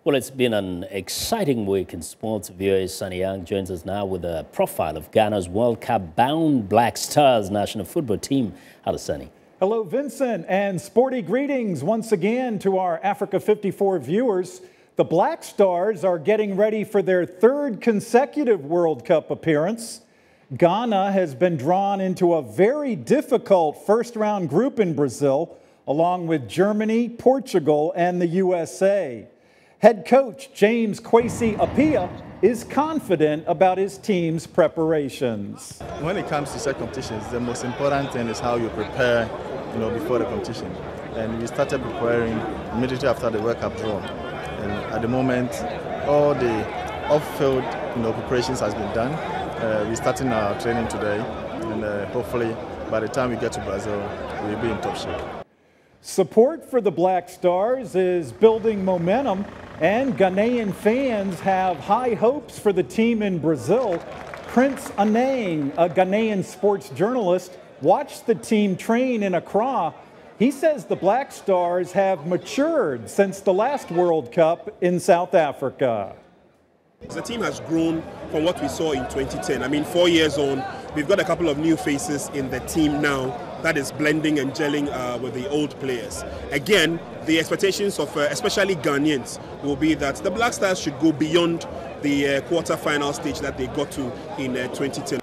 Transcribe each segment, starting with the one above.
Well, it's been an exciting week in sports. VOA's Sonny Side joins us now with a profile of Ghana's World Cup-bound Black Stars national football team. Hello, Sonny. Hello, Vincent, and sporty greetings once again to our Africa 54 viewers. The Black Stars are getting ready for their third consecutive World Cup appearance. Ghana has been drawn into a very difficult first-round group in Brazil, along with Germany, Portugal, and the USA. Head coach James Kwesi Appiah is confident about his team's preparations. When it comes to such competitions, the most important thing is how you prepare, before the competition. And we started preparing immediately after the World Cup draw. And at the moment, all the off-field, preparations has been done. We're starting our training today, and hopefully, by the time we get to Brazil, we'll be in top shape. Support for the Black Stars is building momentum, and Ghanaian fans have high hopes for the team in Brazil. Prince Annang, a Ghanaian sports journalist, watched the team train in Accra. He says the Black Stars have matured since the last World Cup in South Africa. The team has grown from what we saw in 2010. I mean, 4 years on, we've got a couple of new faces in the team now that is blending and gelling with the old players. Again, the expectations of especially Ghanaians will be that the Black Stars should go beyond the quarter-final stage that they got to in 2010.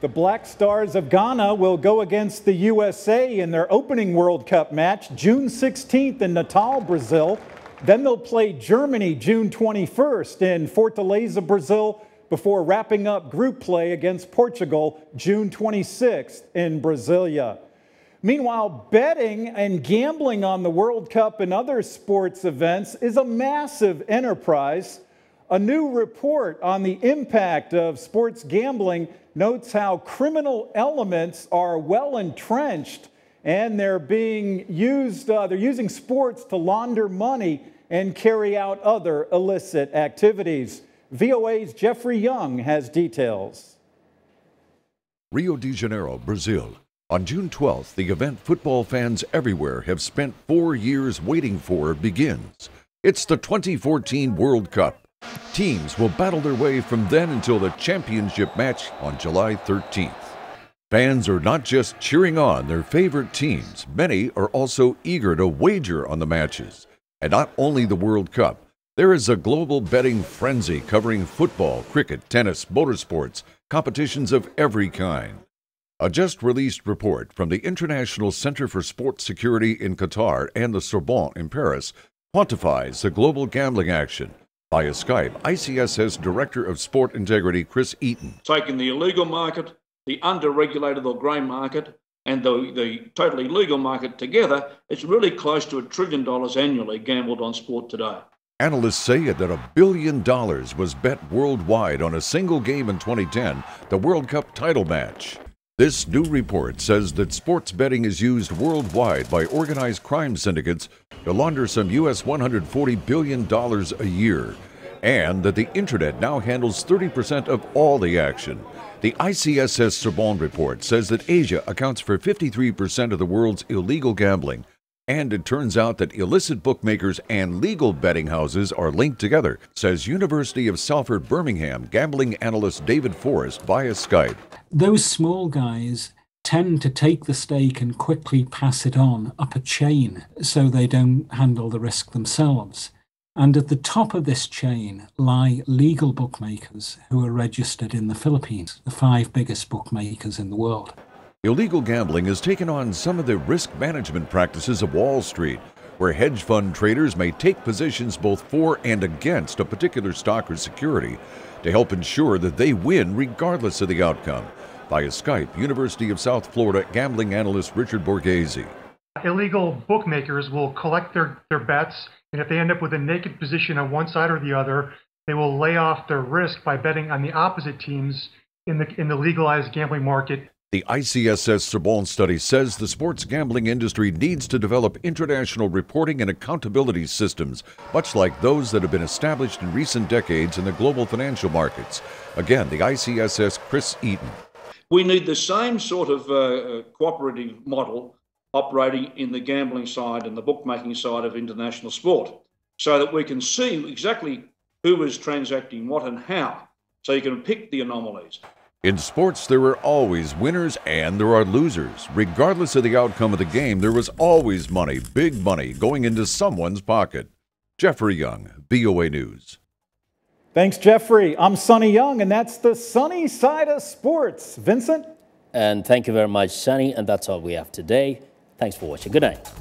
The Black Stars of Ghana will go against the USA in their opening World Cup match June 16th in Natal, Brazil. Then they'll play Germany June 21st in Fortaleza, Brazil, before wrapping up group play against Portugal June 26th in Brasilia. Meanwhile, betting and gambling on the World Cup and other sports events is a massive enterprise. A new report on the impact of sports gambling notes how criminal elements are well entrenched, and they're using sports to launder money and carry out other illicit activities. VOA's Jeffrey Young has details. Rio de Janeiro, Brazil. On June 12th, the event football fans everywhere have spent 4 years waiting for begins. It's the 2014 World Cup. Teams will battle their way from then until the championship match on July 13th. Fans are not just cheering on their favorite teams, many are also eager to wager on the matches. And not only the World Cup, there is a global betting frenzy covering football, cricket, tennis, motorsports, competitions of every kind. A just-released report from the International Center for Sports Security in Qatar and the Sorbonne in Paris quantifies the global gambling action. Via Skype, ICSS Director of Sport Integrity Chris Eaton. Taking the illegal market, the under-regulated or grey market, and the totally legal market together, it's really close to $1 trillion annually gambled on sport today. Analysts say that $1 billion was bet worldwide on a single game in 2010, the World Cup title match. This new report says that sports betting is used worldwide by organized crime syndicates to launder some US $140 billion a year, and that the internet now handles 30% of all the action. The ICSS Sorbonne report says that Asia accounts for 53% of the world's illegal gambling, and it turns out that illicit bookmakers and legal betting houses are linked together, says University of Salford Birmingham gambling analyst David Forrest via Skype. Those small guys tend to take the stake and quickly pass it on up a chain so they don't handle the risk themselves. And at the top of this chain lie legal bookmakers who are registered in the Philippines, the 5 biggest bookmakers in the world. Illegal gambling has taken on some of the risk management practices of Wall Street, where hedge fund traders may take positions both for and against a particular stock or security to help ensure that they win regardless of the outcome. Via Skype, University of South Florida gambling analyst Richard Borghese. Illegal bookmakers will collect their bets, and if they end up with a naked position on one side or the other, they will lay off their risk by betting on the opposite teams in the legalized gambling market. The ICSS Sorbonne study says the sports gambling industry needs to develop international reporting and accountability systems, much like those that have been established in recent decades in the global financial markets. Again, the ICSS Chris Eaton. We need the same sort of cooperative model operating in the gambling side and the bookmaking side of international sport. so that we can see exactly who is transacting what and how, so you can pick the anomalies. In sports, there are always winners and there are losers. Regardless of the outcome of the game, there was always money, big money, going into someone's pocket. Jeffrey Young, VOA News. Thanks, Jeffrey. I'm Sonny Young, and that's the Sonny Side of Sports. Vincent? And thank you very much, Sonny. And that's all we have today. Thanks for watching. Good night.